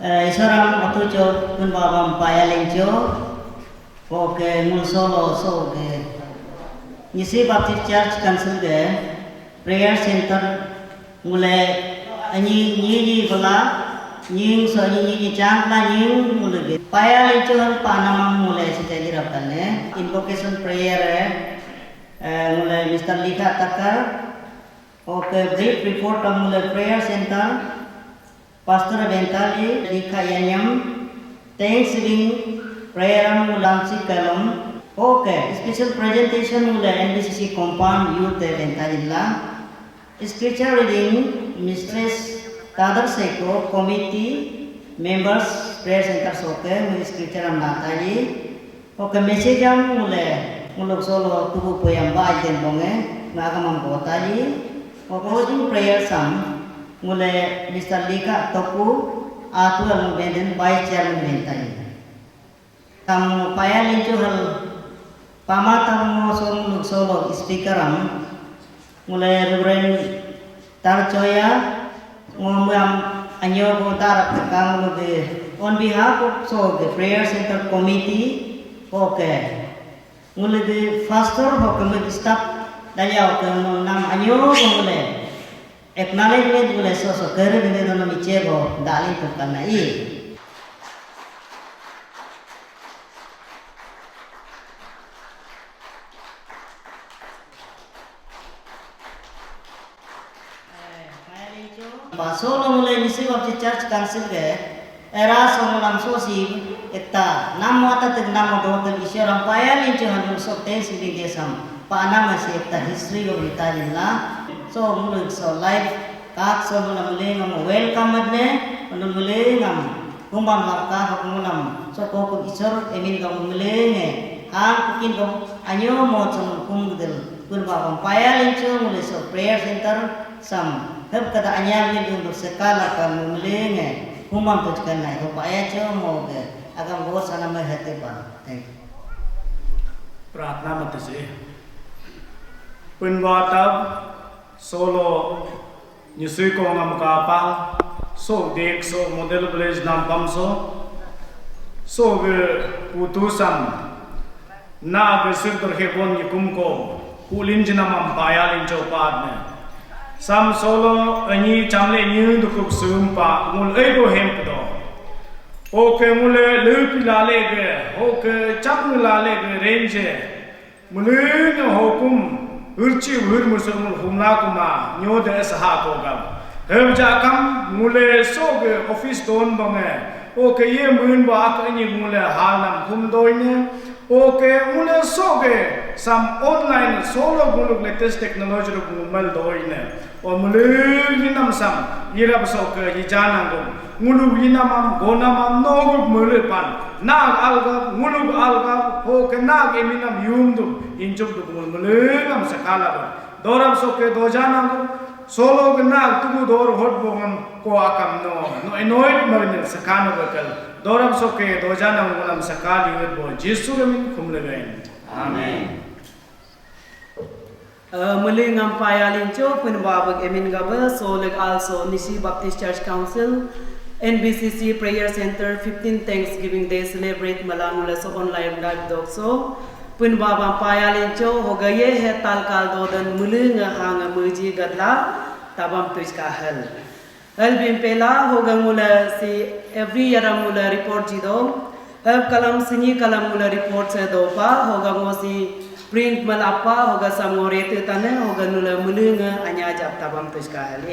Isaram atucho kun babam payalenjo oke mul solo so ke Nisi Baptist Church Council ke prayer center mule ni bala nying so ni chang la nying mule ke payalenjo panama mule sita dirapane invocation prayer mule Mr. Lika Takar oke brief report mule prayer center Pastor Bentali Lika Yanyam Thanksgiving prayer mulansi kalom okay special presentation mula NBCC compound youth Bentalilla scripture reading Mistress Tadar Seko committee members prayer center soke mula scripture am natali okay message am mulok solo tubuh poyam baiten bonge nagamam botali closing prayer sam mulai Mr. Lika Toku atual benden vice chairman bentai. Kamu payah lincu hal pamatamu som solo speaker am mulai Reverend Tarjoya ngomong anyo ko tarap kamu lebih on behalf of so the prayer center committee okay mulai the pastor hokem staff daya hokem nam anyo mulai acknowledgement boleh sosok kerja dengan nama Michego dalih bukan lagi. Pasal mulai Nisi Baptist Church Council ke era soalam sosi etta nama atau nama doa Isya rampaya lincu hanul sokten sini gesam panama masih etta history of Italia so mulai so live kak so mulai ngam welcome adne mulai ngam kumbang lapka kumbang so kau isor emin ngam mulai nge hang kukin kau anyo mau cuma kumbudel kumbang paya lincu mulai so prayer center sam heb kata anyam ni untuk sekala kan mulai nge kumbang tu kan naik kau paya cuma mau ke agam bos sana merhati pan thank you प्रार्थना मत से पुनवातब solo nyusui ko ngam kapal so dek so model village nam pamso so ge putusam na ge sirtor hebon yikum ko kulin jinam bayalin chopad ne sam solo ani chamle nyu dukup sumpa mul ego hempdo oke mule lepilale ge oke chamlale ge range mulin hokum urci urmusumul humnakuma nyode sahakogam hebjakam mule soge office don bange oke ye mun ba akani mule halnam humdoine oke mule soge sam online solo guluk latest technology ro gumal doine o mule linam sam yirab soge hijanangum ngulu linamam gonamam nogup mule pan nag alga ngulu alga oke nag eminam yumdu injuk du mule ngam sakala ba doram soke dojanangum solo gna tugu dor hot bongam ko akam no enoid marnil sakano bakal doram soke dojana mulam sakali bo jesu gamin kumle gain amen muli ngam payalin cho pun babak emin gaba so like also Nisi Baptist Church Council NBCC Prayer Center 15 Thanksgiving Day celebrate malang mula so online live dog so pun baba payalin cho hogaye he talkal dodan muli nga hanga muji gadla tabam tuis kahal hal bim pela hogang mula si every year mula report jido hal kalam sini kalam mula report se do pa hogang mo si print malapa hoga samore te tane hoga mula muli nga anya jap tabam tuis kahal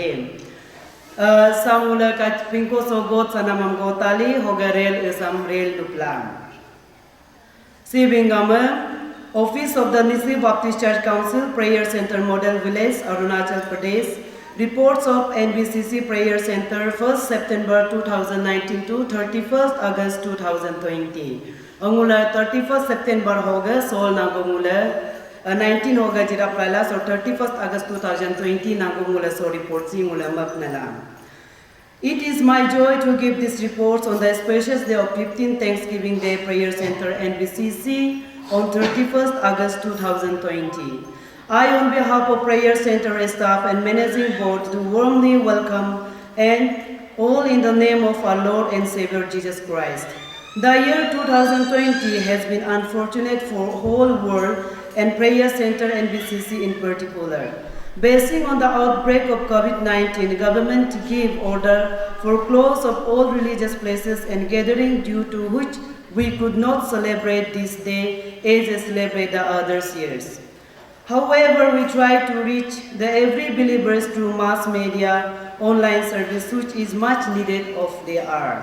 samula ka pingko sogot sanamam gotali hoga rel isam rel duplan si bingama Office of the Nisi Baptist Church Council Prayer Center Model Village Arunachal Pradesh reports of NBCC Prayer Center 1st September 2019 to 31st August 2020 angula 31st September hoga sol nangumula 19 hoga jira prala so 31st August 2020 nangumula so report si mula mapnala. It is my joy to give this report on the spacious day of 15th Thanksgiving Day Prayer Center NBCC on 31st August 2020. I, on behalf of Prayer Center staff and Managing Board, do warmly welcome and all in the name of our Lord and Savior Jesus Christ. The year 2020 has been unfortunate for whole world and Prayer Center and BCC in particular. Basing on the outbreak of COVID-19, government gave order for close of all religious places and gathering, due to which we could not celebrate this day as we celebrate the other years. However, we try to reach the every believers through mass media, online service, which is much needed of the hour.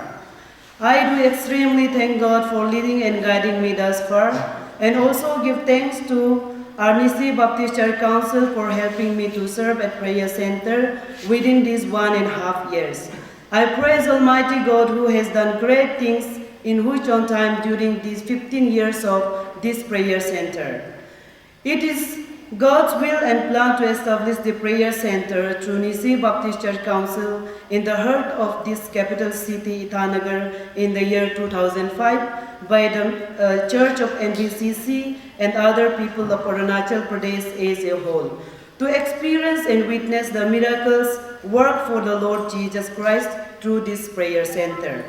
I do extremely thank God for leading and guiding me thus far, and also give thanks to our Nisi Baptist Church Council for helping me to serve at Prayer Center within these 1.5 years. I praise Almighty God who has done great things in which on time during these 15 years of this Prayer Center. It is God's will and plan to establish the Prayer Center through Nisi Baptist Church Council in the heart of this capital city, Itanagar, in the year 2005 by the Church of NBCC and other people of Arunachal Pradesh as a whole, to experience and witness the miracles work for the Lord Jesus Christ through this Prayer Center.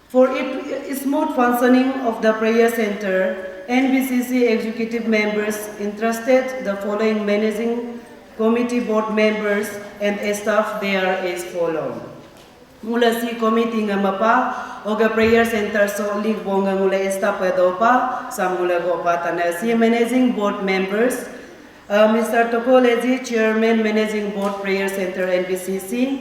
For its smooth functioning of the Prayer Center, NBCC executive members entrusted the following managing committee board members and staff there as follows. Mula si committee nga mapa o Prayer Center so lig bonga mula staff pa sa mula go patana si managing board members, Mr. Tokoleji, Chairman Managing Board Prayer Center NBCC,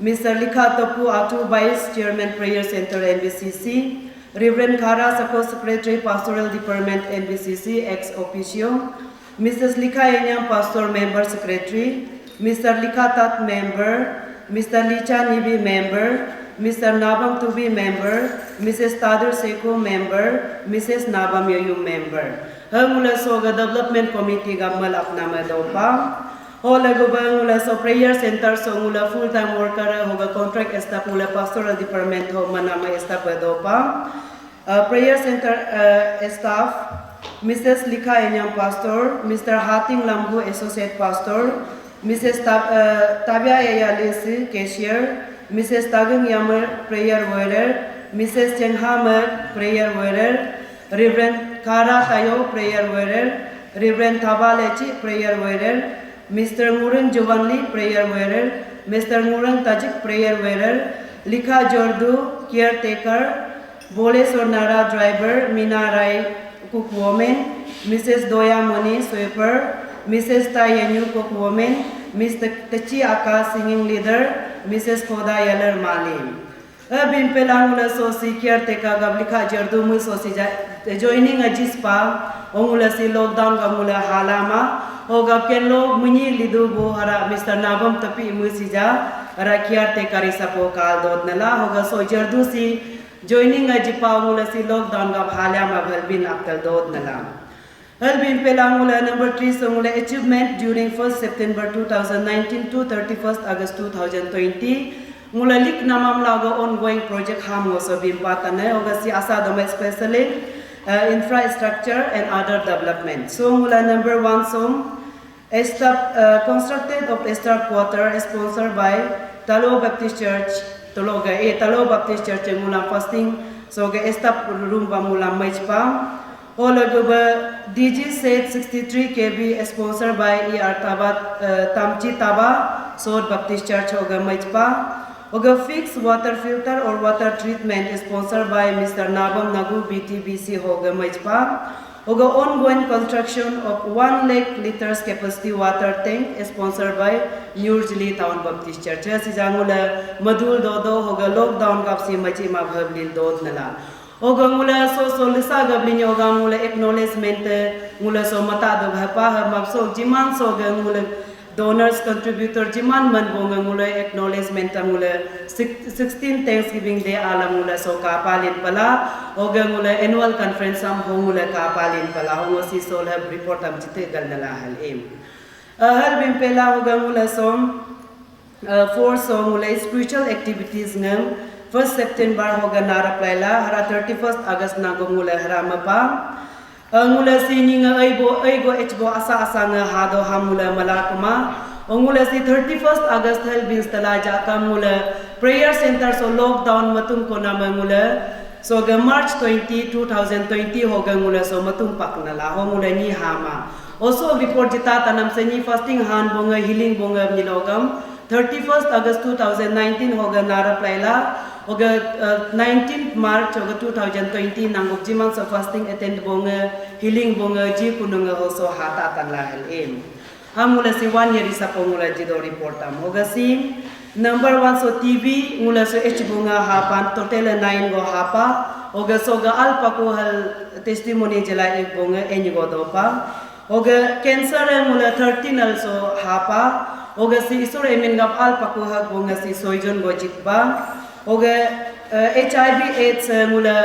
Mr. Likatopu Atu, Vice Chairman Prayer Center NBCC, Reverend Kara Sako, Secretary Pastoral Department NBCC ex officio, Mrs. Lika Enyam, Pastor Member Secretary, Mr. Likatat Member, Mr. Licha Nibi Member, Mr. Nabam Tubi Member, Mrs. Tadar Seko Member, Mrs. Nabam Yoyum Member. Mula soga Development Committee gamal apna madopang. Hola gubang mula so Prayer Center so mula full-time worker hoga contract staff mula Pastoral Department ho manama staff madopang. Prayer Center staff, Mrs. Lika Enyam Pastor, Mr. Hating Lambu Associate Pastor, Mrs. Tabia Eyalisi Cashier, Mrs. Tagang Yammer Prayer Warrior, Mrs. Cheng Hammer Prayer Warrior, Reverend Kara Tayo Prayer Warrior, Reverend Tabalechi Prayer Warrior, Mr. Murun Jovanli Prayer Warrior, Mr. Murun Tajik Prayer Warrior, Lika Jordu Caretaker, Bole Sornara Driver, Mina Rai Cookwoman, Mrs. Doya Moni Sweeper, Mrs. Tayenu Cookwoman, Mr. Tachi Aka Singing Leader, Mrs. Koda Yeller Mali. Bin Pelangula Sosi Caretaker Gablika Jordu Musosi joining a Jispa, Omula Si Lockdown Gamula Halama, Oga Kenlo Muni Lidu Bohara, Mr. Nabam Tapi Musija, Rakiar Tekarisapo Kaldod Nala, Hoga So Jardusi. Joining a jipa mula si lockdown gab halama Halbin Akal Dod Nalam. Halbin Pelangula number 3 so mula achievement during 1st September 2019 to 31st August 2020. Mula lik namam laga ongoing project hamo so bimpatane oga si asa doma especially infrastructure and other development. So mula number 1 so constructed of staff quarter sponsored by Talo Baptist Church Talo Baptist Church mula fasting so ga staff room ba mula majpa hola goba DG set 63 KB sponsored by ER Tabat Tamchi Taba Sod Baptist Church hoga majpa hoga fixed water filter or water treatment sponsored by Mr. Nabam Nagu BTBC hoga majpa hoga ongoing construction of 1 lakh liters capacity water tank sponsored by Nurjili Town Baptist Church. Si jangula madul dodo hoga lockdown kapsi machi ma bhablil dod nala. Hoga mula so lisa gabli hoga mula acknowledgement mula so mata do bhapa map so jiman so ga mula donors contributor jiman man bonga mula acknowledgement mula 16 Thanksgiving Day ala mula so kapalin pala hoga mula annual conference am ho mula kapalin pala ho si sol have report am jite gal nala hal aim hal bim pela hoga mula som for so mula spiritual activities ngam 1st September hoga nara plaila hara 31st August na go mula harama pa mula sini nga aibo hbo asa nga hado hamula malakma mula si 31st August hal bin stala ja ka mula prayer center so lockdown matung ko na mangula so ga March 20 2020 hoga mula so matung paknala ho mula ni hama also report jita tanam se ni fasting han bonga healing bonga nilogam 31st August 2019 hoga nara plaila hoga 19th March hoga 2020 nangok jimang so fasting attend bonga healing bonga ji kununga also hata tanla hel em hamula si 1 year isa pongula jido report am hoga si number 1 so TV mula so h bunga hapan total 9 go hapa oga so ga alpa ko hal testimony jela ek bunga eni go dopa oga cancer mula 13 also hapa oga si isor emin gap alpa ko ha bunga si soijon go jitba oga HIV AIDS mula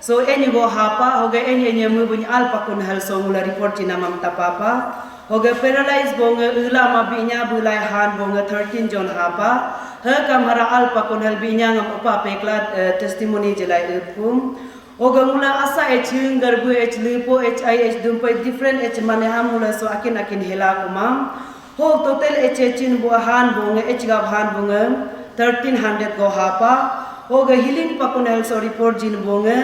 so eni go hapa oga eni mu buny alpa kun hal so mula report jina mam tapapa hoga paralyzed bonga ulama binya bulai han bonga 13 jon hapa ha kamara alpa konal binya ngam upa pekla testimony jelai upum hoga mula asa eching garbu ech lipo HIH dumpai different ech mane hamula so akin hela kumam ho total echin bo han bonga ech gab han bonga 1300 go hapa hoga healing pakonal so report jin bonga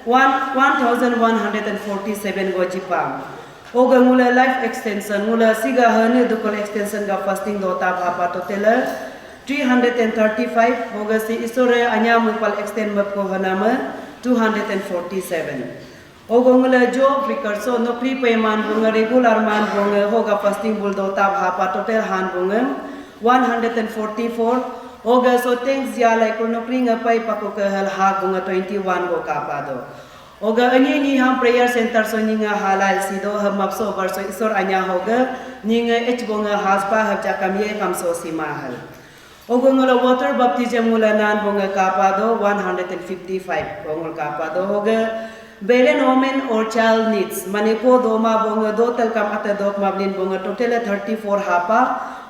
1147 go jipam Oga mula life extension mula siga hane dukol extension ga fasting dota bapa total 335 oga si isore anya mupal extend map ko hanama 247 oga mula job recurso nokri payman bunga regular man bunga hoga fasting bul dota bapa total han bunga 144 oga so thanks ya like nokri ngapai pako ke hal ha bunga 21 go kapado Oga ni ham prayer center so ninga halal sido ham mapso barso isor anya hoga ninga bonga haspa habja kamye kamso simahal. Oga ngola water baptism mula nan bonga kapado 155 bongol kapado hoga beren woman or child needs manipo doma bonga do tel kam ata dok mablin bonga total 34 hapa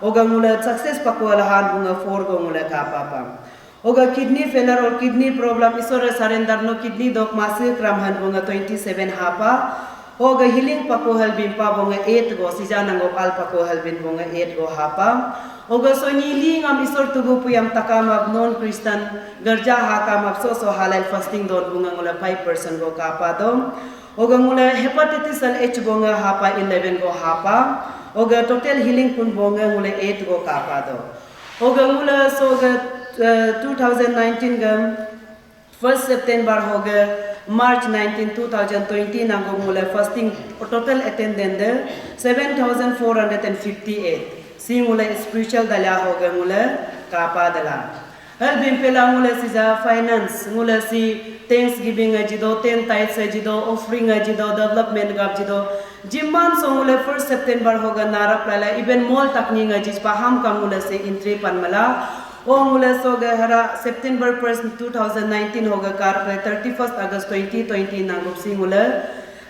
oga ngola success pakwala han bonga 4 gongola kapapa. Oga kidney failure or kidney problem isore surrender no kidney dok masih kramhan bonga 27 hapa oga healing pako halbin pa bonga 8 go sijana go alpa ko halbin bonga 8 go hapa oga so nyili ngam isor tugu puyam takama non Christian garja haka mapso so halal fasting don bonga ngola 5% go kapa dom oga ngola hepatitis H bonga hapa 11 go hapa oga total healing pun bonga ngola 8 go kapa do oga ngola so ga 2019 gam 1st September hoga March 19 2020 nango mula fasting total attendance 7458 si mula spiritual dala hoga mula kapa dala hal bimpela mula si za finance mula si thanksgiving ajido 10 tithes ajido offering ajido development gap jido Jimman so mula 1st September hoga nara plala even mall takni ngajis paham kam mula se entry panmala O mula so hara September 1st 2019 hoga kar 31st August 2020 nangup si mula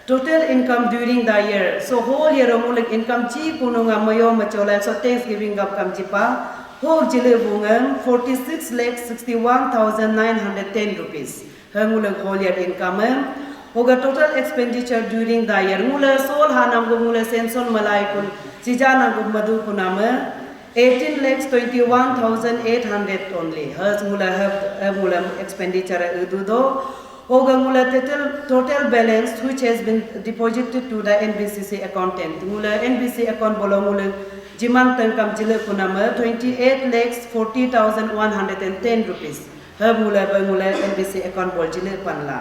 total income during the year so whole year mula income chi pununga mayo machola so thanksgiving gap kam jipa ho jile bungam 46,61,910 rupees mula whole year income hoga total expenditure during the year mula sol hanam go mula sensor malaikul sijana go madu kunama 18,21,800 only. Hers mula expenditure ududo. Oga mula total balance which has been deposited to the NBCC accountant. Mula NBC account bolo mula jimang tengkam jile kunama 28,40,110 rupees. Her mula NBC account bol jile panla.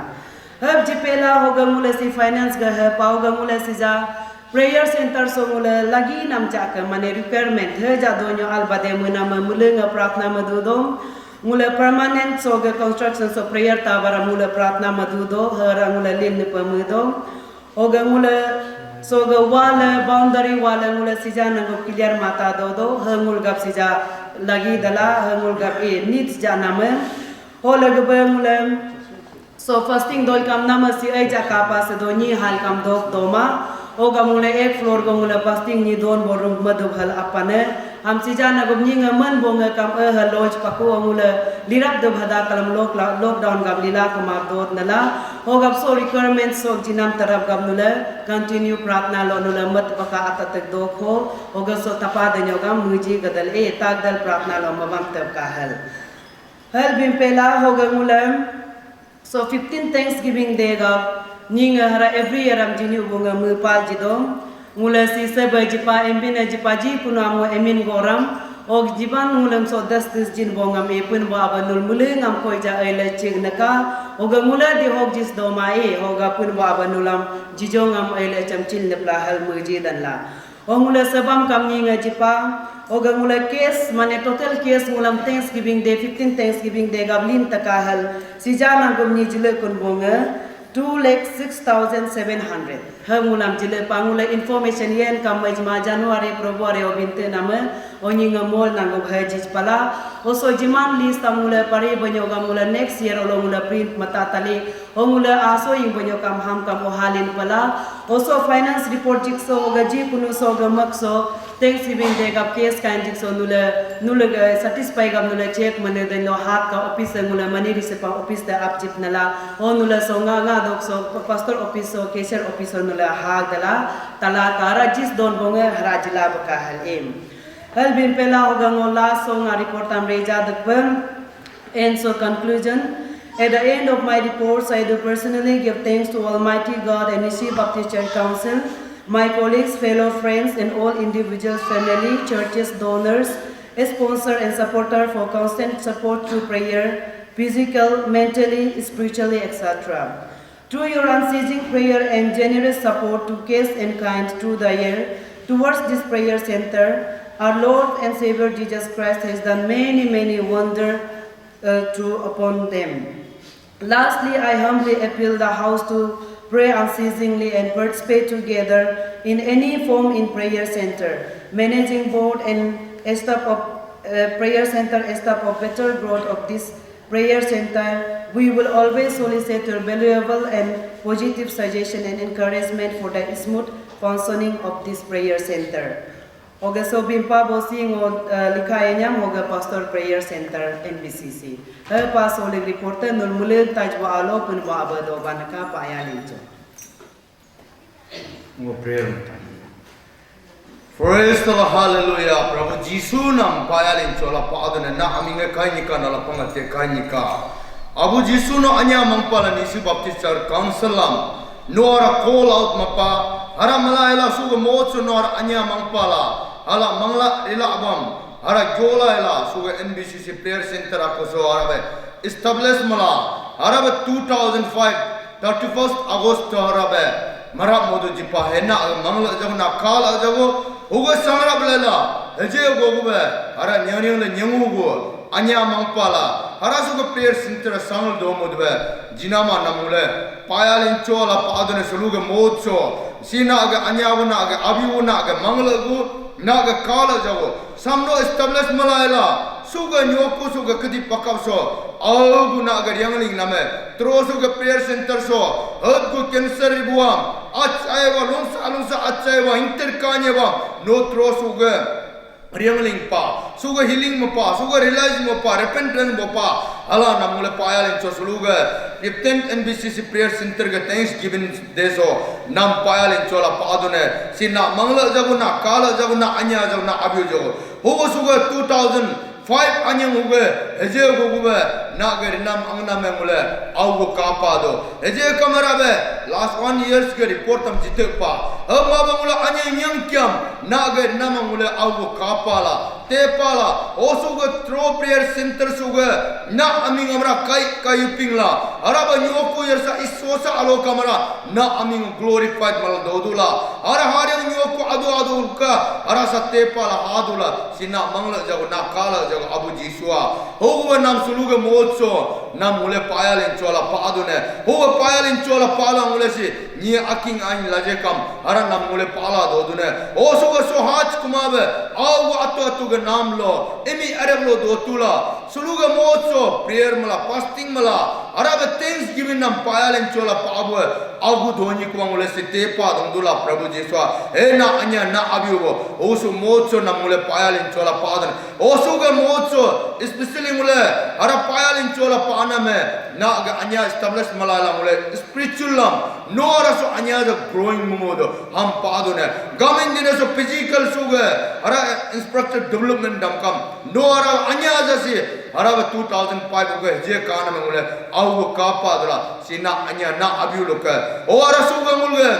Her jipela hoga mula si finance ga her pa hoga mula si za prayer center so mula lagi nam chaka mane requirement he jadonyo albade muna mula nga pratna madudom mula permanent so ga construction so prayer tabara mula pratna madudo hera mula lim ne pamudo oga mula so ga wala boundary wala mula sijana go clear mata do hangul gap sija lagi dala hangul gap e needs janame hola ga mula so fasting dol kam nama si ai jaka pas do ni hal kam dok doma Oga mula ek floor go mula fasting ni don borong madhub hal apane ham si jana go ni ngaman bonga kam hal lodge paku mula lirak do bhada kalam lockdown gam lila kumar dot nala oga so requirement so jinam tarap gam nula continue pratna lo nula mat baka atatak do kho oga so tapa de nyogam muji gadal e tag dal pratna lo mabam tab ka hal Helbin pela hoga ngulam. So 15 Thanksgiving Day ga ninga hara every year am jini ubunga mupal jidom. Ngula si seba jipa embina jipa ji puna mo emin goram. Og jiban ngulam so das jin bongam epun ba abanul muling am koi ja aila ching naka. Oga ngula di hog jis domai hoga pun ba abanulam jijong am aila chamchil nepla hal muji dan la. Ngula sebam kam ninga jipa. Oga ngula case mane total case ngulam Thanksgiving Day 15 Thanksgiving Day gablin takahal si jana gumni jile kun bonga 2,06,700. Ngulam jile pangula information yen kam majma January February obinte nama oni ngamol nanggo hajij pala oso jiman list amula pare banyo gamula next year olongula print mata tali ongula aso ing banyo kam ham kam ohalin pala oso finance report jikso gaji kunu so gamakso Thanksgiving Day gap case kan jikso nula satisfy gam nula check mane den no hat ka office ngula mani receipt office da upchip nala onula so nga dok so pastor office so cashier office nula ha dala tala kara jis don bonga harajila baka hal em Helbin pela hoga ngola so nga report am reja dakban and so conclusion at the end of my reports I do personally give thanks to Almighty God and Nisi Baptist Church Council, my colleagues, fellow friends and all individuals, family, churches, donors, sponsor and supporter for constant support through prayer, physical, mentally, spiritually, etc. Through your unceasing prayer and generous support to case and kind through the year towards this prayer center, our Lord and Savior Jesus Christ has done many wonders upon them. Lastly, I humbly appeal the house to pray unceasingly and participate together in any form in prayer center. Managing board and staff of prayer center, staff of better growth of this prayer center, we will always solicit your valuable and positive suggestion and encouragement for the smooth functioning of this prayer center. Oga so bimpa bosi ngo likayanya moga pastor prayer center NBCC. Pa so le reporter nul mule tajwa alo pun ba abado banaka paya linjo. Ngo prayer time. Praise the Lord, hallelujah. Prabhu Jisu nam paya linjo la paadane na aminge kainika na la pangate kainika. Abu Jisu no anya mangpala Nisi Baptist Church Council lam no ara call out mapa hara malaila suga mocho no ara anya mangpala ala mangla ila abam hara jola ila suga NBCC prayer center akoso arabe establish mala arabe 2005 31st August arabe mara modu jipa hena mangla jagna kala jago ugo sangra blela heje gogo be ara nyanyang le nyangu go anya mangpala hara suga prayer center sangal do modbe jinama namule payalin chola paadune suluga mocho sina aga anya wona aga abiwona aga mangla go naga kala jago samno establish malaila suga nyoku suga kedi pakap so agu naga riangling name tro suga prayer center so adgu cancer ribuam achaiwa lungsa achaiwa interkanyewa no tro suga riangling pa suga healing mo pa suga realize mo pa repentance mo pa ala namule payalin so suluga 15th NBCC prayer center ga Thanksgiving deso nam payalin chola paadune sina mangla jaguna kala jaguna anya jaguna abyu jago ho suga 2005 anyang uge heje gogue naga rinam angna mengule augo kapado heje kamera be last 1 years ke report tam jite pa amma bangula anya yang kyam naga rinam angule augo kapala tepala osuga throw prayer center suga na aming amra kai pingla araba nyoku yersa isosa alo kamera na aming glorified mal dodula ara harang nyoku adu ka ara satepala adula sina mangla jago na kala jago abu jisua hoga nam suluga mocho nam mule payalin chola paadune hoga payalin chola pala mule si ni aking ain lajekam ara nam mule pala dodune osuga so haj kumabe awu atu ga nam lo emi arablo dotula suluga mocho prayer mala fasting mala arabe thanksgiving nam payalin chola pabu agu dhoni kumangule si tepa dondula prabhu jeswa ena anya na abiugo osu mocho nam mule payalin chola padan osuga mocho especially mule ara payalin chola pana me na aga anya establish malala mule spiritual lam no ara so anya the growing momodo ham padune gamin dine so physical suga ara instructor development dam kam no ara anya jasi Araba 2005 uga je kana mengule au kapa dala sina anya na abiu loka. O arasu mengule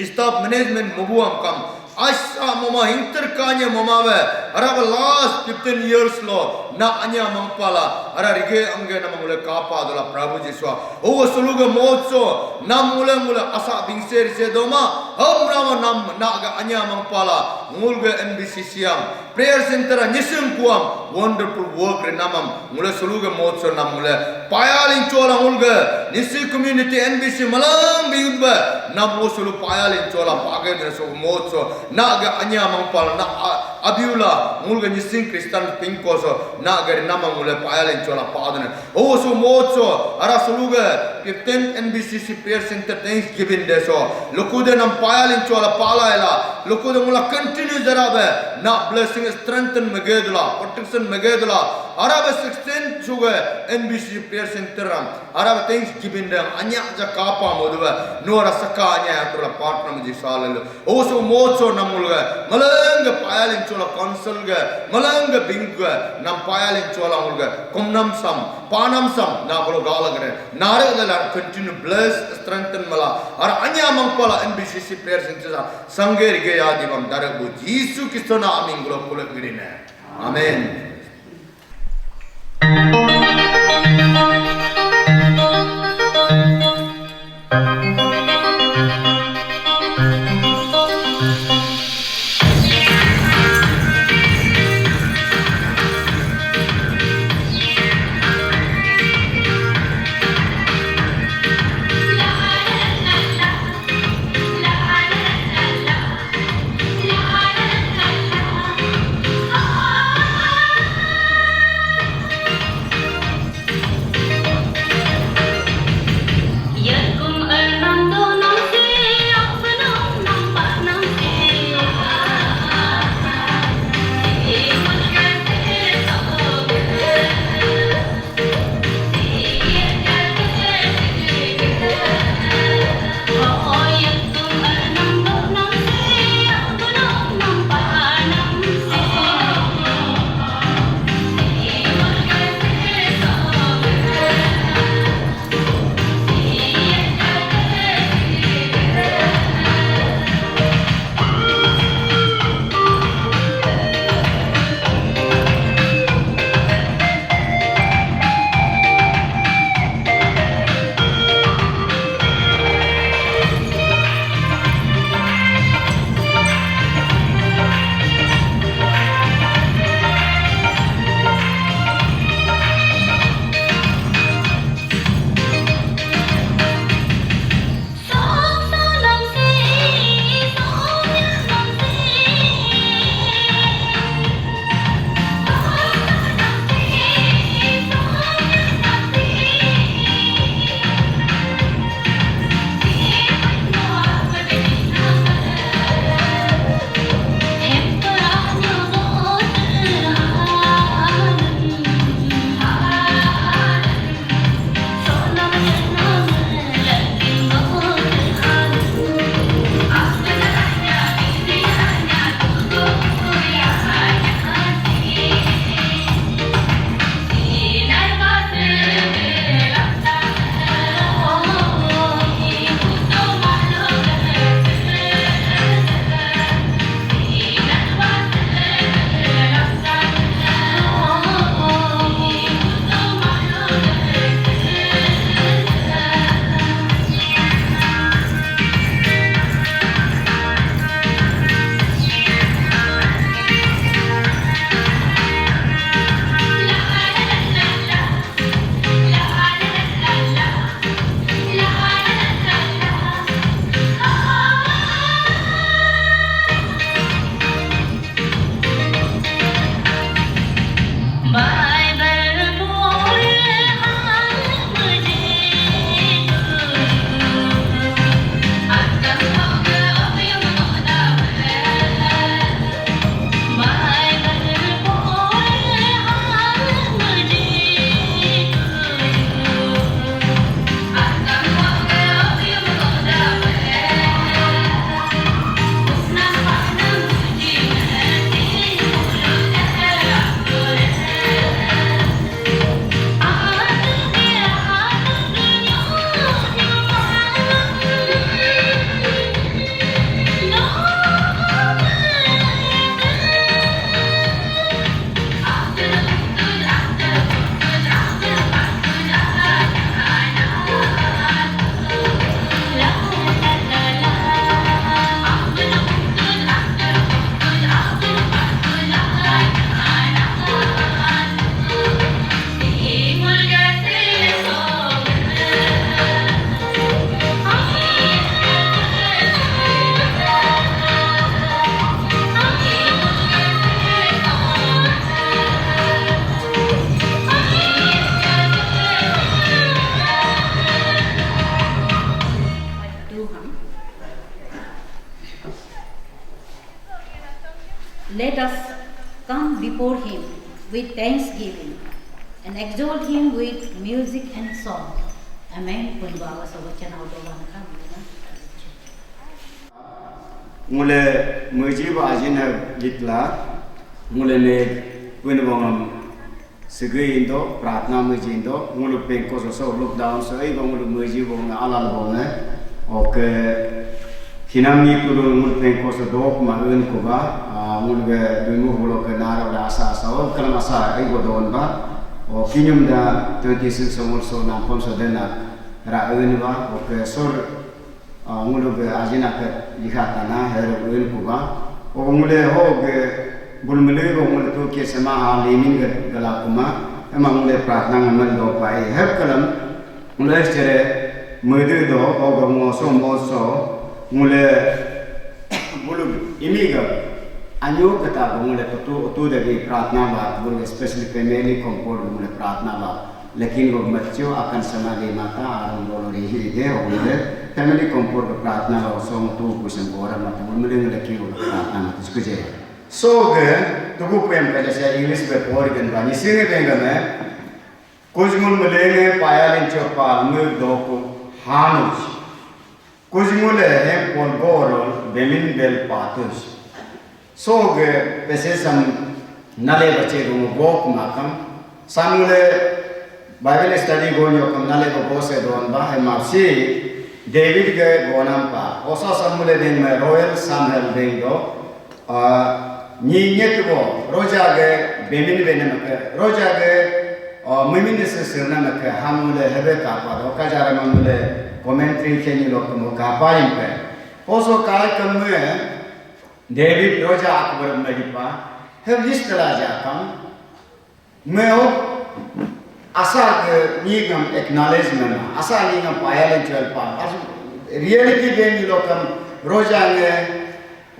staff management mubuam kam. Asa mama interkanya mama be araba last 15 years lo na anya mangpala ara rige angge na mangule kapa dala Prabhu Jiswa o suluga motso nam mule asa bingser se doma hom rama nam na ga anya mangpala mulge NBC siam prayer center nisem kuam wonderful work re namam mule suluga motso nam mule payalin chola mulge nisi community NBC malang biudba nam mo sulu payalin chola page de so motso naga anya mangpal na abiula mulga nising Kristen pinkoso naga nama mule payalin chola padane o so motso ara suluga 15 NBCC prayer center Thanksgiving day so lukude nam payalin chola palaila lukude mula continue jarabe na blessing strengthen megedula protection megedula arabe 16 suga NBCC prayer center arabe Thanksgiving day anya ja kapa modwa no rasaka anya atola partner muji salelo o so motso namulga malanga payalin chola council ga malanga bingga nam payalin chola mulga komnam sam panam sam na bolo galagre nare la continue bless strengthen mala ar anya mangpala NBCC prayer center sange rige yadi bam darabu Jesu Kristo na amin gulo kule girine amen. come before him with thanksgiving and exalt him with music and song. Amen. Pun bawa sobat channel doang kami. Mule mujib ajina gitla mule ne punbongam segi indo pratna mujindo mulu pengko so lockdown so ai mulu mujib bong alal bong oke hinami kulo mulu pengko so dok magun ko ba mulu ge dumu hulo ke nara da asa so kalam asa ai bodon ba o kinyum da 26 so nampon so dena ra un ba oke sor mulu ge ajina ke lihatana hero un ko ba o mule ho ge bulmule ko mule to ke sama ha lemin ge gala kuma emang mule pratna ngamal do pai heb kalam mule chere mudu do o go mo so mule mulu imiga anyo kata mule to de pratna ba mule especially family comport mule pratna ba lekin go macho akan samali mata arung bolo rehi de o mule family comport pratna ba so tu kusen bora mata mule lekin go pratna mata skuje so ge tugu pem ka jasa english be por gan ba ni singe benga me kujmul mulenge payalin chopal mu do ko hanuch kujmul hem pon borol bemin bel patus so ge pese sam nale bache go bok makam samule bible study go nyo kam nale go bose don ba he mapsi david ge gonam pa osa samule den me royal samuel den do ni nyetbo roja ge bemin benem ke roja ge mimin se serna ke hamule hebe ka pa do ka jara mamule commentary ke ni lok mo ka pa im pe oso ka kam me david roja akbar me pa he list la ja kam me o asa ge ni gam acknowledgement asa ni gam payalen chal pa reality ge ni lokam roja ge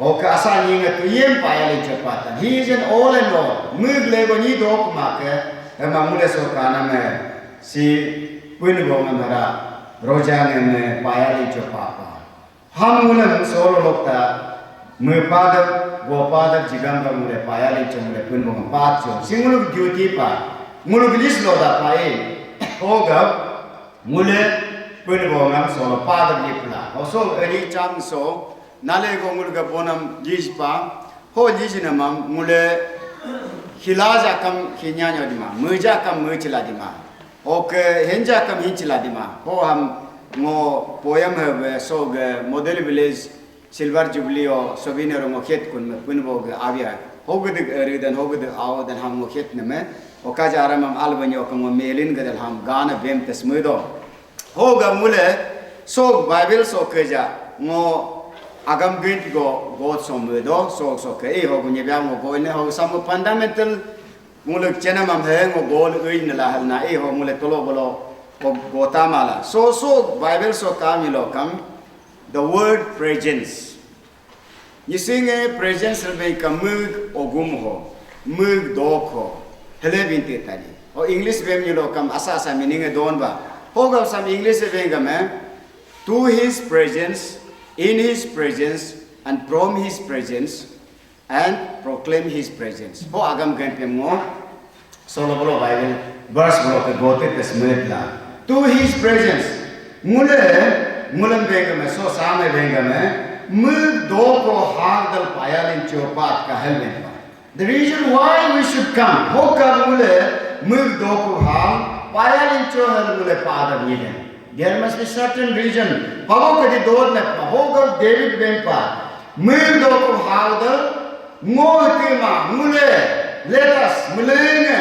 oka asa ni nga tuyem payalin chapatan he is an all and all mug lego ni dok make mamule so kana me si punbo ngara roja ne payalin chapapa hamule solo lokta me pada go pada jigam ba mule payalin chumule punbo pa cho singulu duty pa mulu bilis lo da pai oga mule punbo ngam solo pada dipla also any chang so nale go mulga bonam jispa ho jisina mam mule hilaja kam khinyanya dima muja kam mujla dima ok henja kam hinchla dima ho ham ngo poem have so ge model village silver jubilee o sovinero mo khet kun me punbo ge avya ho ge ridan ho ge aw dan ham mo khet ne me okaja aram albanyo kam melin ge ham gana bem tesmudo ho ge mule so bible so keja ngo agam gint go god somwedo so ke ho gunye bya mo go ne ho sam fundamental muluk chena mam he ngo gol uin la hal na ho mule tolo bolo go tamala so bible so kam lo kam the word presence you sing a presence be kam mug ogum ho mug dok ho hele binte tani o english bem lo kam asa meaning e don ba ho ga sam english be ga me to his presence in his presence and from his presence and proclaim his presence ho agam gampem ngo solo bolo bible verse bolo ke gote tesmet la to his presence mulam bega me so same bega me mug do ko hagdal payalin chopat ka helmet pa the reason why we should come ho ka mug do ko hal payalin chohal mule pada nigen. There must be certain reason. How could it do that? How could David went pa? Move the howder, Motima, Mule, let us, Mulene.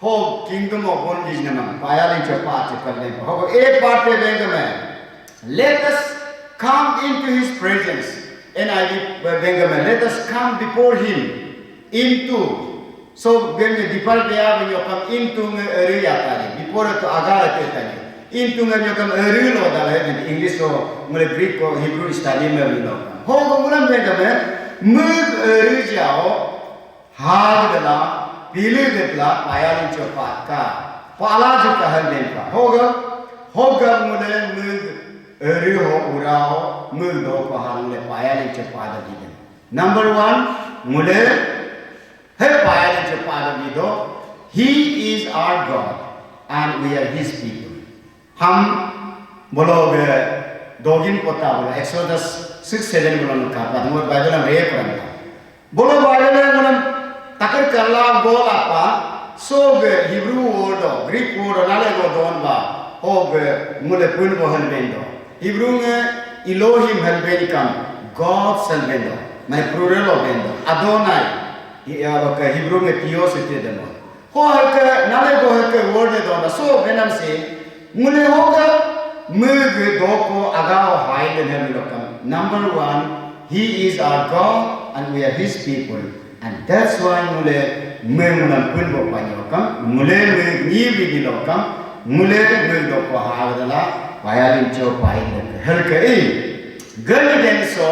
How kingdom of one is named Payalin Chapati. How a party Benjamin. Let us come into his presence. And I Benjamin, let us come before him into. So when you depart there, when you come into Ria, before to Agara. Into nga kam erilo da le English o mule Greek o Hebrew study me lo ho go mulam be game mug erijao hagdala piligdla payalin chopat ka pala ju ka hal ka ho ga mule mug eriho urao mug do ko hal le payalin chopat di number 1 mule He is our God and we are His people. हम बोलो दोगिन पोता बोलो Exodus 6:7 बोलो का बाद मोर Bible में रे करना बोलो बाइबल में बोलो ताकर करला गोल apa so Hebrew word Greek word नाले गो दोन बा हो मुले पुन बोहन बेंदो Hebrew में Elohim helbenikam God salvendo मैं plural हो बेंदो Adonai या लोग Hebrew में Theos इतने दनो हो हर नाले गो हर word है दोन so बेनम से मुले होगा मुझे दो को अगाव हाई देने मिलोकम number 1 He is our God and we are His people and that's why मुले मुलन पुन बो पानियोकम मुले नी भी दिलोकम मुले दो को हाई दला वायालिन चो पाई लोग हर के गल देन सो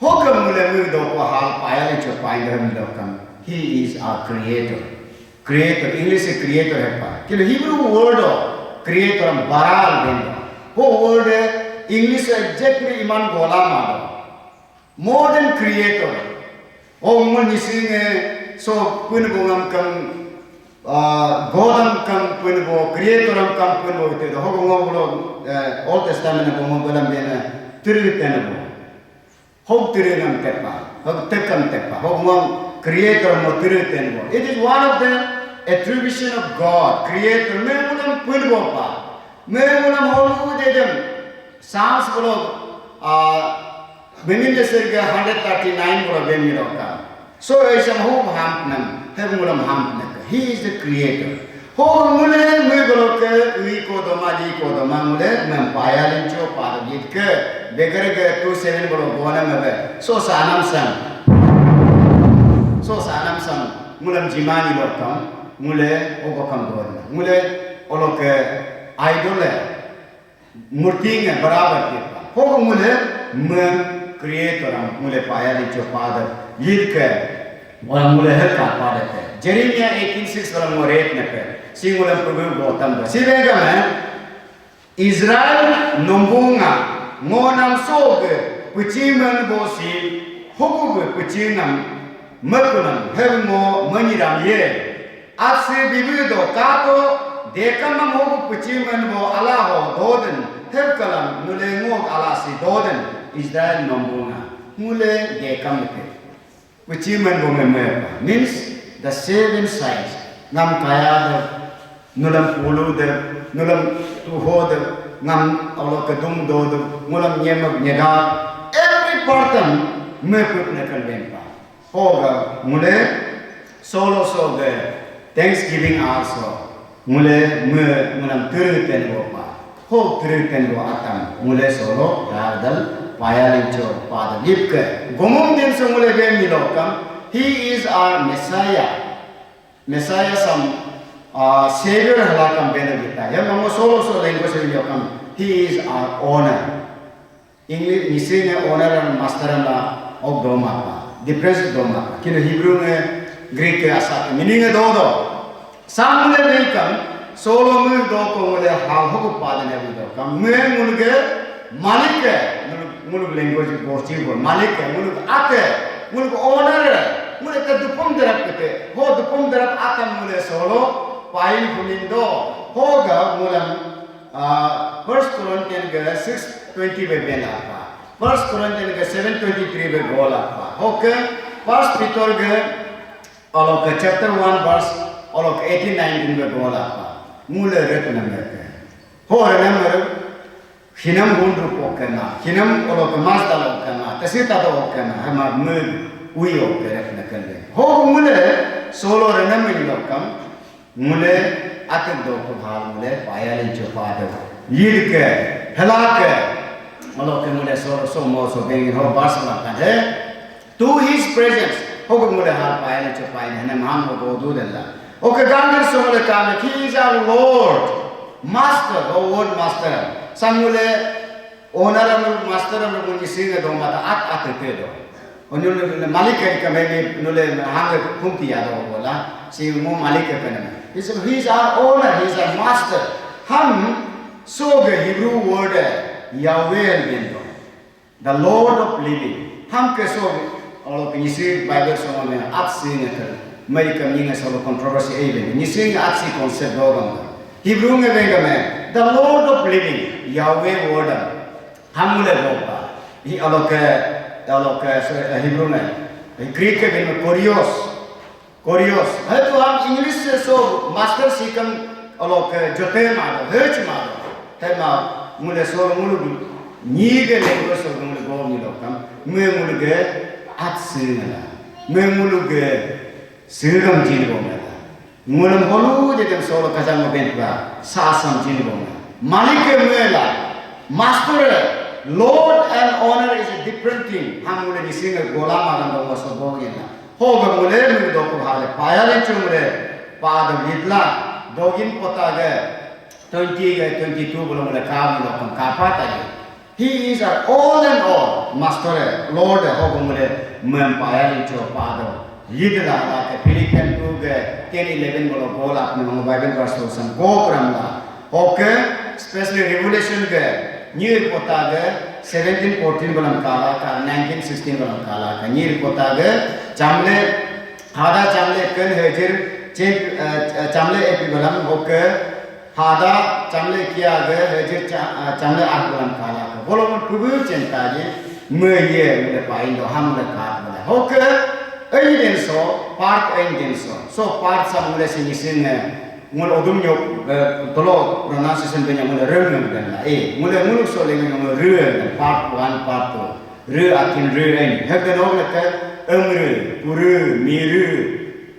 होगा मुले दो को हाई वायालिन चो पाई दला मिलोकम He is our creator English से creator है पा kilo Hebrew word creator baral bendo ho word English exactly iman gola mado more than creator o mun nising so pun bongam kam godam kam pun bo creator kam pun bo te ho bongam lo Old Testament bongam golam bena tiriten bo ho tirenam tepa ho tekam tepa ho bongam creator mo tiriten bo it is one of the attribution of God, creator. मैं मुलाम पुन बोपा, मैं मुलाम होलू दे दम, सांस बोलो, बेमिन जैसे के 139 बोलो बेमिन रोका. So ऐसा हो हम नम, है मुलाम हम नक. He is the creator. हो मुले मैं बोलो के वी को दोमा मुले मैं पाया लिंचो पारगीत के बेकर के 27 बोलो गोना में बे. So सानम sam, मुलाम जिमानी लोकम. मुले ओबकम दोरना मुले ओलोक आइडल मूर्ति ने बराबर किया हो मुले मैं क्रिएटर मुले पाया लिचो पादर यीद के और मुले हर का पादर के जेरेमिया 18:6 वाला मोरेट ने पे सी मुले प्रभु गौतम दो सी बेगा में इज़राइल नोंबुंगा मोनम सोग पुचीमन बोसी होगुग पुचीनम मकुनम हेमो मनिराम ये आपसे बिबिदो कातो देखम मोग पुचीमन बो अला हो दोदन हेर कलम मुले मोग अला सी दोदन इज़राइल नोंबुंगा मुले देखम के पुचीमन बो में means the seven sides ngam kaya de nulam pulu de nulam tuho de ngam alo kedum do de mulam nyem nyega every person me put ne kalben pa hoga mule solo so de Thanksgiving also. Mule mulam turuten bopa. Ho turuten bo atam. Mule solo yardal payalincho pada lipke. Gomum din so mule be milokam. He is our Messiah. Messiah some Savior halakam benedita. Ya mango solo language milokam. He is our owner. English missing owner and master na of doma pa. Difference doma. Kino Hebrew ne Greek asal meaning dodo. Samule welcome solo mul do ko mule hal ho padane budo kam me mulge malik mul language bosti bo malik mul ate mul owner mul ka dupom darap kete ho dupom darap atam mule solo pail pulindo hoga mulam 1 Corinthians 6:20 be bela pa 1 Corinthians 7:23 be gola pa okay 1 Peter alok chapter 1 verse alok 18-19 में बोला था मूले रत्न में के हो रहे मर हिनम गुंडु पोकना हिनम alok मास्ता लोकना तसीता तो पोकना हम मूल उयो के रत्न कर ले हो मूले सोलो रत्न में लोकम मूले आते दो को भाग मूले पाया लिंचो पादे यीर के हला के alok के मूले सोलो सो मोसो बेंगी हो बासला का है to his presence हो मूले हाल पाया लिंचो पाया है ना मान वो बोधु देला Okay, gangan semula kami. He is our Lord, Master. Oh, word Master. Samule owner amul Master amul muni singa do mata at te do. Onul Malik kami nule hang kumti ado bola. Si mo Malik kami. He is our owner. He is our Master. Ham so the Hebrew word Yahweh bendo. The Lord of living. Ham ke so alo pinisi Bible sama me atsi ne kan mai kam ni solo controversy even ni sing atsi concept dogam Hebrew nge venga me the Lord of living Yahweh word hamule bopa hi alo ke Hebrew me Greek ke ben Kurios hai to हम English से so master सीखम alo ke jote मारो हेच मारो है मा मुले so मुलु ni ke lengua so मुले go ni lokam me मुलु के atsi na me मुलु के sirgam jin go na mulam holu je kan so kajang mo ben ba sasam jin go na malik me la master Lord and honor is a different thing हम मुले ni singa gola malam go so go na hoga mule me do ko hale paya le chumre pada vidla dogin pota ge 22 bola mule ka lo kan ka pata ge he is our all and all master Lord hoga mule mem paya le cho pada vidla la ke Philippians 2 ge 10-11 bola gola apne Bible verse to sam go kramla okay especially revelation ge New pota ge 17-14 bolam kala ka 19-16 bolam kala ka new pota ge chamle hada chamle kan hejir chamle epi bolam okay hada chamle kiya ge hejir chamle art bolam kala ka bolom tubu chenta je me ye mule pain do ham le ka bola okay ai den so part sam mule sing mul odum yo tolo pronunciation benya mul reng ben la mul so le mul re part 1 part 2 re akin re en have the no ka re puru mi re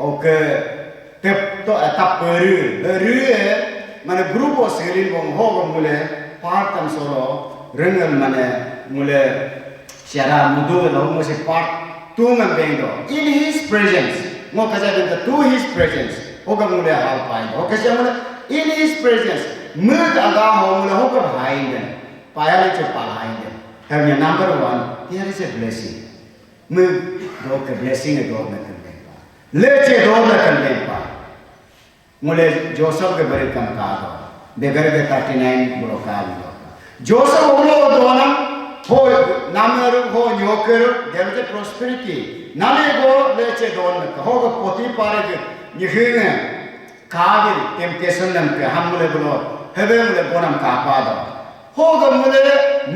okay tep to tap re mane grupo selin bong ho mul part tam solo rengal mane mul syara mudu lo mo se part 2 man bendo in his presence mo kaja den to his presence hoga mule hal pai hoga jamana in his presence mud aga ho mule hoga behind paya le che behind have your number 1 there is a blessing mud do ke blessing do na kan le che do na kan pa mule Joseph ke bare kam ka do begar ke 39 bro ka do Joseph ulo do na ho namer ho nyoker there is a prosperity nale go le che do na ka hoga poti pare ke Nihinga kagil temptation nam ke hamule bolo hebe mule bonam ka pada hoga mule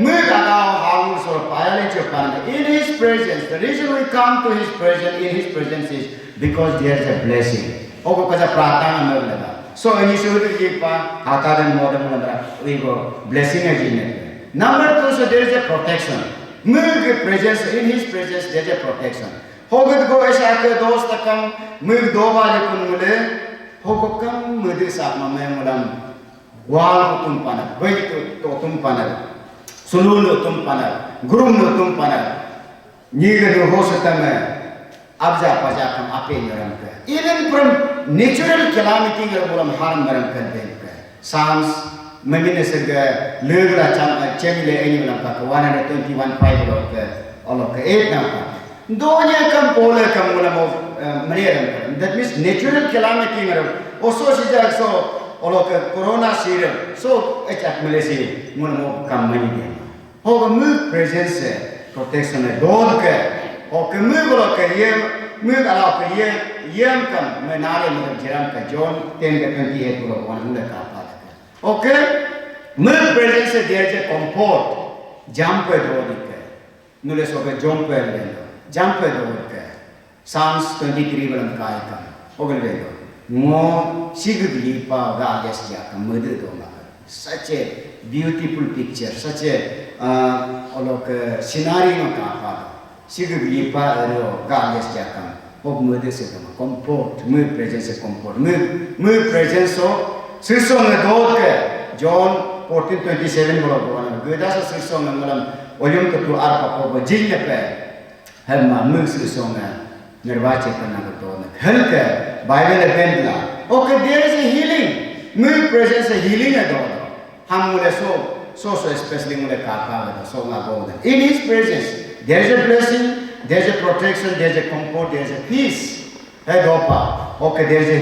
muga da halu so payale che pan in his presence the reason we come to his presence in his presence is because there is a blessing hoga kaja pratana mele da so ini sudah kita hata dan modem mandra we go blessing again number 2 so there is a protection muga presence in his presence there is a protection hoga go ऐसा के दोस्त कम मुझ दो बारे कुन मुले होगा कम मुझे साथ में मैं मुलाम वाल तुम पाना वही तो तुम पाना सुलून तुम पाना गुरुम तुम पाना नीगे जो हो सकता मैं अब जा पजा कम आपे नरम कर even from natural calamity के मुलाम हार्म नरम कर दे कर Psalms मैंने से के लेगरा चेमिले ऐनी मुलाम का 121:5 लोग के अलग के 8 नाम का Donya kam pole kam mula mo maniram that means natural calamity ngaram also sejak so olo ke corona serum so echak Malaysia mula mo kam mani dia hoga mu presence protection dod ke hoga mu bolo ke ye mu ala ke ye kam menare mo jiram ka John 10:28 bolo wan mula ka pa okay mu presence there is a comfort jump pe dod ke nule so ke jump pe jump pe dod ke Psalms 23 balam kai kam ogal ve do mo sigli pa ga yes ja kam mud do ma such a beautiful picture such a olok scenario ka pa sigli pa ro ga yes ja kam ob mud se kam comfort mu presence comfort mu presence so sirso me dod ke John 14:27 bolo bolo geda so sirso me malam oyum to arpa ko jinne pe Hema mungsu songa nirvache karna ko help Bible eventla okay there is a healing move presence a healing ado ham mule so especially mule kaka so na go in his presence there is a blessing there is a protection there is a comfort there is a peace hey dopa okay there is a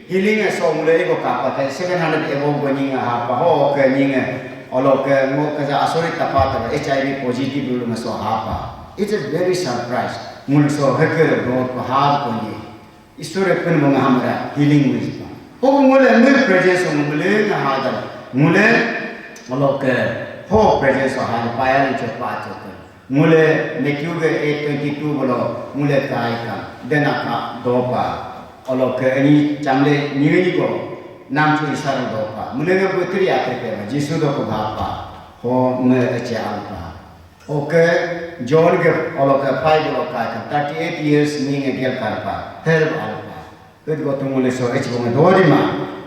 healing so mule ego kaka 700 evo bani ha pa ho okay ninga olok mo kaza asori tapata HIV positive lu so ha pa it's a very surprise mulso hacker God ko har ko ye istore pun bang hamra healing with pa ho mule mul presence mule na hadar mule malok ho presence ha paya ni chapa chapa mule nekyu ge 822 bolo mule kai ka dena ka dopa alok ani chamle ni ko nam chu isar dopa mule ge putri ate pe jisu do ko bapa ho me acha alpa okay John ke alok 5 alok ka 38 years ning e gel karpa help alpa good go to mule so ech bong dori ma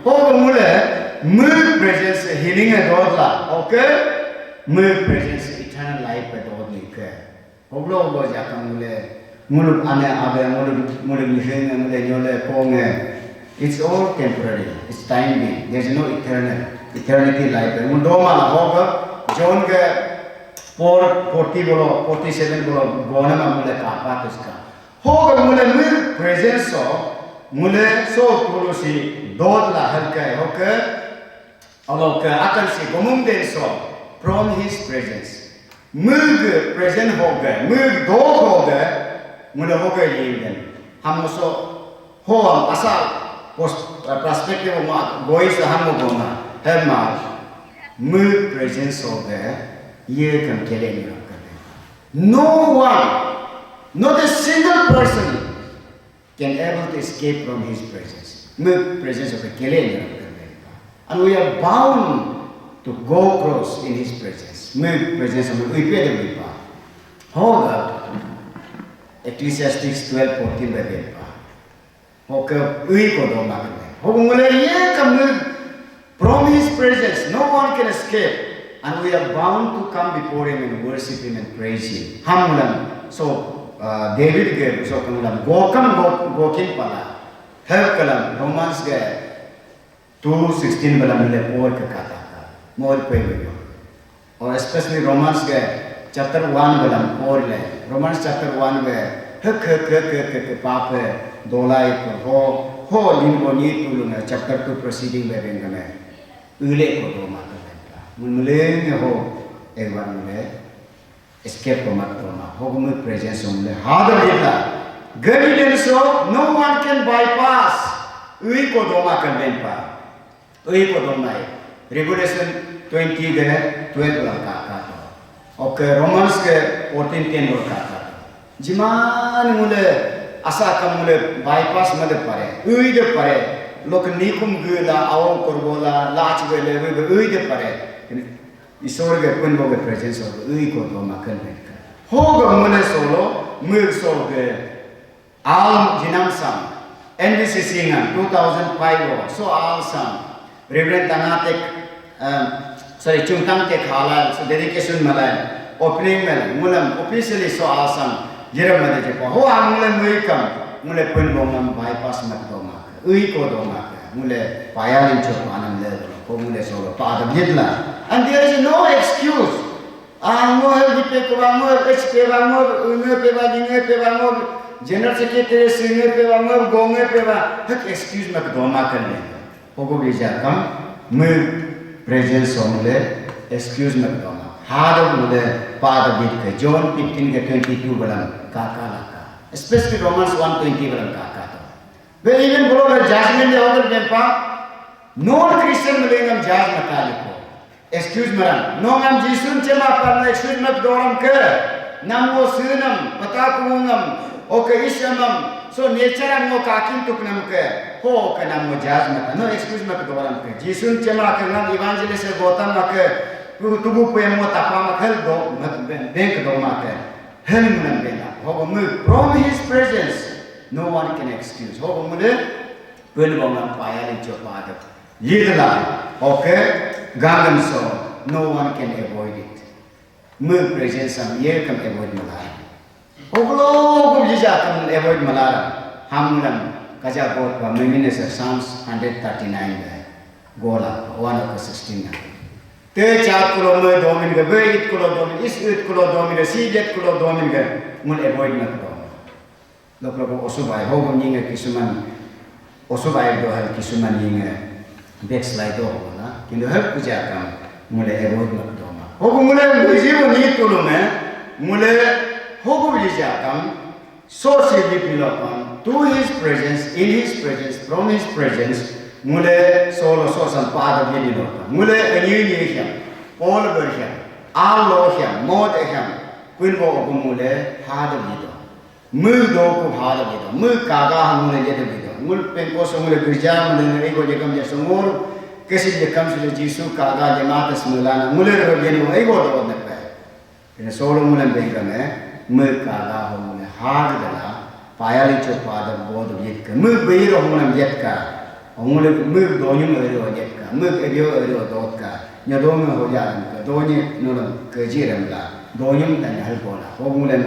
ho mule mul presence healing e dodla okay mul presence eternal life e dodli ke hoblo go ja ka mule ane abe mule ni heng mule nyole ponge it's all temporary it's time being there's no eternity life mun doma la hoga John ke 40 bolo 47 bolo gona ma mule ka pa tuska hoga mule mul presence so mule so pulusi dodla halka hoga alok akan si gomum den so from his presence mug present hoga mug do hoga mule hoga yingen hum so ho asal perspective ma goi sa hum goma have ma mug presence hoga ye kam kele ni no one not a single person can able to escape from his presence mug presence of the kele ni and we are bound to go cross in his presence mug presence of we pay the pa hoga Ecclesiastes 12:14 bebe pa hoga we ko do ma hoga mule ye kam from his presence no one can escape and we are bound to come before him and worship him and praise him hamulam so David ke so kamulam gokim pala help kalam Romans ke 2:16 bala mile por ka kata more pay or especially Romans ke chapter 1 bala por le Romans chapter 1 be hek pape dolai ko ho limbo ni tulunga chapter 2 proceeding be bengame ule ko do ma mule ne ho ekbar mule escape ko mat ko ma ho mu presence mule hadar dita gari so no one can bypass ui ko do ma kan den pa ui ko do mai Revelation 20 ge 12 la ka to okay Romans ke 14:10 or ka jiman mule asa ka mule bypass made pare ui de pare lok nikum gula aw korbola lach gele ui de pare ईश्वर के पुन के presence of ui ko do ma kan ben ka hoga mune solo mur so ke al jinam sam NBC singer 2005 so al sam Reverend Tanatek sorry chungtam ke khala so dedication malai opening mel mulam officially so al sam jeram made je ho amule mui kam mule pun bo mam bypass mat do ma ui ko do ma mule payalin cho anam le ko mule solo pa da yitla and there is no excuse amor dipe ko amor hp amor unge pe ba dinge pe amor general secretary singe pe amor gonge pe ba hak excuse mat do ma karne hogo bija kam me presence onle excuse mat do ma hada mule pa da bit ke John 15 ke 22 balam ka especially Romans 1:20 balam ka to we even bolo judgment de over dempa non Christian millennium judge mataliko excuse maran no ngam jisun chema parna excuse mat doram ke nam wo sunam pata kungam okay ishamam so nature am no kakin tuknam ke ho ke nam wo judge mat no excuse mat doram ke jisun chema ke ngam evangelist gotam ke tubu pem mo tapa ma khel do mat bank do ma ke hel munam bela ho mu from his presence no one can excuse ho mu le pen bong am paya le chopa da yidla okay Gagan so no one can avoid it. Mu presence am ye kam avoid malaya. Oglo ko jija kam avoid malaya. Hamulam kaja god pa meminesa Psalms 139 hai. Gola 1:16. Te chat kulo me domin ge be it kulo domin is it kulo domin ge si jet kulo domin ge mun avoid mat do. Loklo ko osubai ho ninge kisuman osubai do hal kisuman ninge backslide do na kindu hab puja kam mule avoid mat do ma ho mule mujibo ni tulo me mule ho ko bija kam so si dipilokan to his presence, in his presence, from his presence, mule solo so sampada dipilokan. Mule anyuni him, all over him, all him, more him, kunbo mule hard of it. Mul do ko hard of it. Mul kaga mule yet of it. Mul penko so mule gurja mule ego jekam jasumur. Kasi jekam sule Jisu kaga jematas mulana. Mule rebenu ego do ne pe. Ine solo mule bengame mul kaga ho mule hard dala. Payali chopada bod yet ka. Mul beiro mule yet ka. Mule mul donyum ero yet ka. Mul ebio ero dot ka. Nyadome ho jalan ka. Donye nulam kejiram la. Donyum dan halpola. Ho mule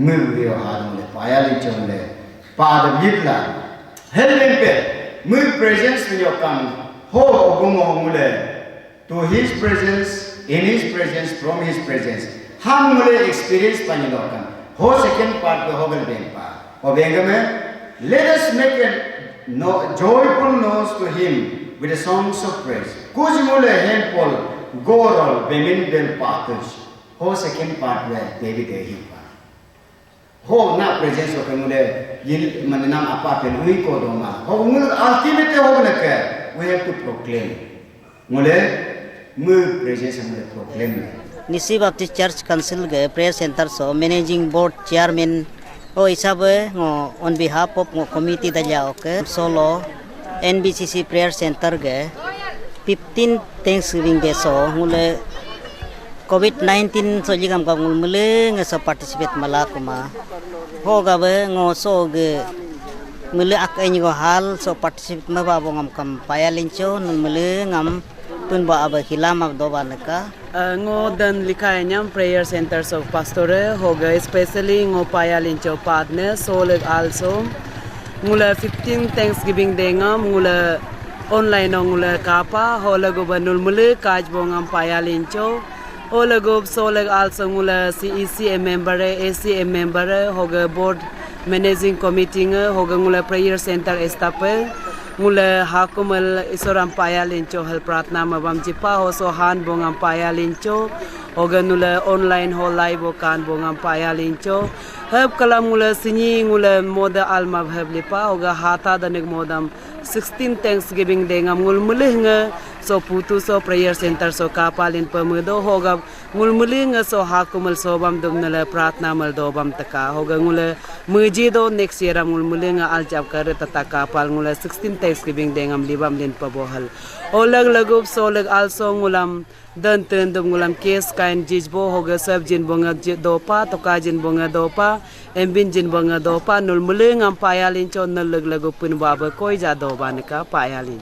mul beiro hard mule. Payali chomule. Pada yet la. Helping pe. Mul presence will come. Ho ogumo mule to his presence, in his presence, from his presence. Ham mule experience panilokan. Ho second part pe hogal benpa. Ho bengame, let us make a joyful noise to him with the songs of praise. Kuj mule handful gorol bemin del patus. Ho second part pe David ehipa. Ho na presence of mule yil manam apa pe lui ko doma. Ho mule ultimate ho ke. We have to proclaim. Mule presence mule proclaim. Nisi Baptist Church Council ge prayer center so managing board chairman o isabe ngo on behalf of ngo committee dalya ke solo NBCC prayer center ge 15 Thanksgiving day so mule COVID-19 so jigam ka mule nga so participate mala kuma ho gabe ngo so ge mule ak ay go hal so participate mababo ngam kam payalincho mule ngam pun ba aba hilam ab do banaka ngo dan likay nyam prayer centers of pastore hoga especially ngo payalincho partner soleg also ngula 15 Thanksgiving day ngam ngula online ngula kapa hola go banul mule kaj bo ngam payalincho hola go soleg also ngula CEC member ACM member hoga board managing committee hoga ngula prayer center staff ngula hakumal isoram payalincho hal pratna mabam jipa ho so han bongam payalincho hoga ngula online ho live kan bongam payalincho hab kalam ngula sinyi ngula moda alma bhablipa hoga hata danig modam 16 Thanksgiving day ngam ngul mulih so putu so prayer center so kapalin pamudo hoga ngul mulih so hakumal so bam dumnala pratna mal do bam taka hoga ngula mujido next year ngul mulih aljab kar tata kapal ngula 16 Thanksgiving day ngam libam din pabohal olag lagup so lag also ngulam dan ten dum ngulam kes kain jijbo hoga sab jin bonga dopa toka jin bonga dopa embin jin bonga dopa nul mulih ngam payalin chon nal lag lagup pun baba koi ja do banaka payalin